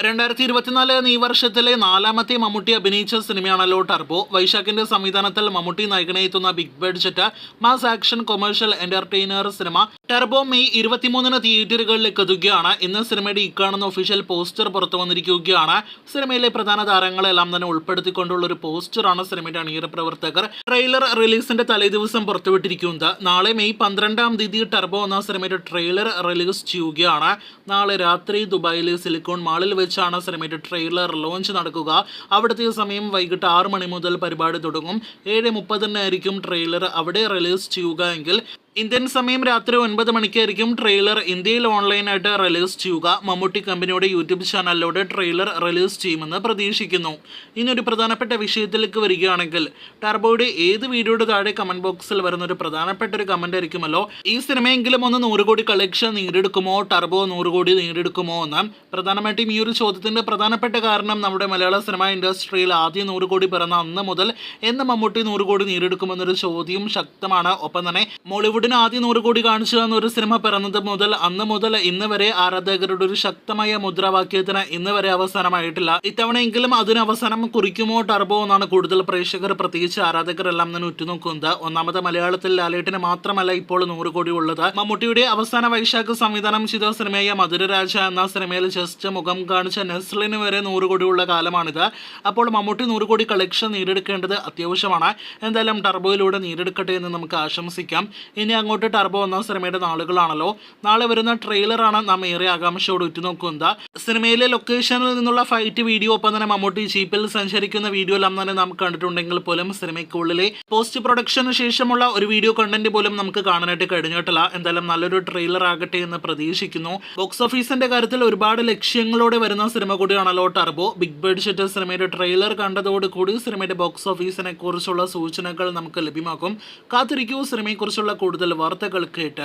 2024 ഈ വർഷത്തിലെ നാലാമത്തെ മമ്മൂട്ടി അഭിനയിച്ച സിനിമയാണല്ലോ ടർബോ. വൈശാഖിന്റെ സംവിധാനത്തിൽ മമ്മൂട്ടി നായകനെ എത്തുന്ന big budget mass action commercial entertainer സിനിമ ടർബോ മെയ് 23-ന് തിയേറ്ററുകളിലേക്ക് എത്തുകയാണ്. ഇന്ന് സിനിമയുടെ ഇക്കാണുന്ന ഒഫീഷ്യൽ പോസ്റ്റർ പുറത്തു വന്നിരിക്കുകയാണ്. സിനിമയിലെ പ്രധാന താരങ്ങളെല്ലാം തന്നെ ഉൾപ്പെടുത്തിക്കൊണ്ടുള്ള ഒരു പോസ്റ്ററാണ് സിനിമയുടെ അണിയറ പ്രവർത്തകർ ട്രെയിലർ റിലീസിന്റെ തലേദിവസം പുറത്തുവിട്ടിരിക്കുന്നത്. നാളെ മെയ് 12-ാം തീയതി ടർബോ എന്ന സിനിമയുടെ ട്രെയിലർ റിലീസ് ചെയ്യുകയാണ്. നാളെ രാത്രി ദുബായിലെ സിലിക്കോൺ മാളിൽ വെച്ചാണ് സിനിമയുടെ ട്രെയിലർ ലോഞ്ച് നടക്കുക. അവിടുത്തെ സമയം വൈകിട്ട് 6 മണി മുതൽ പരിപാടി തുടങ്ങും. 7:30-നായിരിക്കും ട്രെയിലർ അവിടെ റിലീസ് ചെയ്യുക എങ്കിൽ ഇന്ത്യൻ സമയം രാത്രി 9 മണിക്കായിരിക്കും ട്രെയിലർ ഇന്ത്യയിൽ ഓൺലൈനായിട്ട് റിലീസ് ചെയ്യുക. മമ്മൂട്ടി കമ്പനിയുടെ യൂട്യൂബ് ചാനലിലൂടെ ട്രെയിലർ റിലീസ് ചെയ്യുമെന്ന് പ്രതീക്ഷിക്കുന്നു. ഇനി ഒരു പ്രധാനപ്പെട്ട വിഷയത്തിലേക്ക് വരികയാണെങ്കിൽ ടർബോയുടെ ഏത് വീഡിയോയുടെ താഴെ കമന്റ് ബോക്സിൽ വരുന്ന ഒരു പ്രധാനപ്പെട്ട ഒരു കമന്റ് ആയിരിക്കുമല്ലോ, ഈ സിനിമയെങ്കിലും ഒന്ന് 100 കോടി കളക്ഷൻ നേടിയെടുക്കുമോ, ടർബോ 100 കോടി നേടിയെടുക്കുമോ എന്ന്. പ്രധാനമായിട്ടും ഈ ഒരു ചോദ്യത്തിന്റെ പ്രധാനപ്പെട്ട കാരണം നമ്മുടെ മലയാള സിനിമാ ഇൻഡസ്ട്രിയിൽ ആദ്യം 100 കോടി പിറന്ന അന്ന് മുതൽ എന്ന് മമ്മൂട്ടി 100 കോടി നേടിയെടുക്കുമെന്നൊരു ചോദ്യം ശക്തമാണ്. ഒപ്പം തന്നെ മോളിവുഡ് ആദ്യം 100 കോടി കാണിച്ചു തന്ന ഒരു സിനിമ പിറന്നത് മുതൽ അന്ന് മുതൽ ഇന്ന് വരെ ആരാധകരുടെ ഒരു ശക്തമായ മുദ്രാവാക്യത്തിന് ഇന്ന് വരെ അവസാനമായിട്ടില്ല. ഇത്തവണയെങ്കിലും അതിന് അവസാനം കുറിക്കുമോ ടർബോ എന്നാണ് കൂടുതൽ പ്രേക്ഷകർ, പ്രത്യേകിച്ച് ആരാധകരെല്ലാം തന്നെ ഉറ്റുനോക്കുന്നത്. ഒന്നാമത് മലയാളത്തിൽ ലാലേട്ടന് മാത്രമല്ല ഇപ്പോൾ 100 കോടി ഉള്ളത്. മമ്മൂട്ടിയുടെ അവസാന വൈശാഖ് സംവിധാനം ചെയ്ത സിനിമയായ മധുരരാജ എന്ന സിനിമയിൽ ജസ്റ്റ് മുഖം കാണിച്ച നെസ്ലിന് വരെ 100 കോടിയുള്ള കാലമാണിത്. അപ്പോൾ മമ്മൂട്ടി 100 കോടി കളക്ഷൻ നേടിയെടുക്കേണ്ടത് അത്യാവശ്യമാണ്. എന്തായാലും ടർബോയിലൂടെ നേടിയെടുക്കട്ടെ എന്ന് നമുക്ക് ആശംസിക്കാം. ഇനി അങ്ങോട്ട് ടർബോ എന്ന സിനിമയുടെ നാളുകളാണല്ലോ. നാളെ വരുന്ന ട്രെയിലറാണ് നാം ഏറെ ആകാംക്ഷയോട് ഉറ്റുനോക്കുന്നത്. സിനിമയിലെ ലൊക്കേഷനിൽ നിന്നുള്ള ഫൈറ്റ് വീഡിയോ, ഒപ്പം തന്നെ മമ്മൂട്ടി ജീപ്പിൽ സഞ്ചരിക്കുന്ന വീഡിയോ എല്ലാം തന്നെ നാം കണ്ടിട്ടുണ്ടെങ്കിൽ പോലും സിനിമയ്ക്കുള്ളിലെ പോസ്റ്റ് പ്രൊഡക്ഷന് ശേഷമുള്ള ഒരു വീഡിയോ കണ്ടന്റ് പോലും നമുക്ക് കാണാനായിട്ട് കഴിഞ്ഞിട്ടില്ല. എന്തായാലും നല്ലൊരു ട്രെയിലർ ആകട്ടെ എന്ന് പ്രതീക്ഷിക്കുന്നു. ബോക്സ് ഓഫീസിന്റെ കാര്യത്തിൽ ഒരുപാട് ലക്ഷ്യങ്ങളോടെ വരുന്ന സിനിമ കൂടിയാണല്ലോ ടർബോ. ബിഗ് ബഡ്ജറ്റ് സിനിമയുടെ ട്രെയിലർ കണ്ടതോടുകൂടി സിനിമയുടെ ബോക്സ് ഓഫീസിനെ കുറിച്ചുള്ള സൂചനകൾ നമുക്ക് ലഭ്യമാക്കും. കാത്തിരിക്കൂ സിനിമയെക്കുറിച്ചുള്ള കൂടുതൽ വാർത്തകൾ കേട്ട്.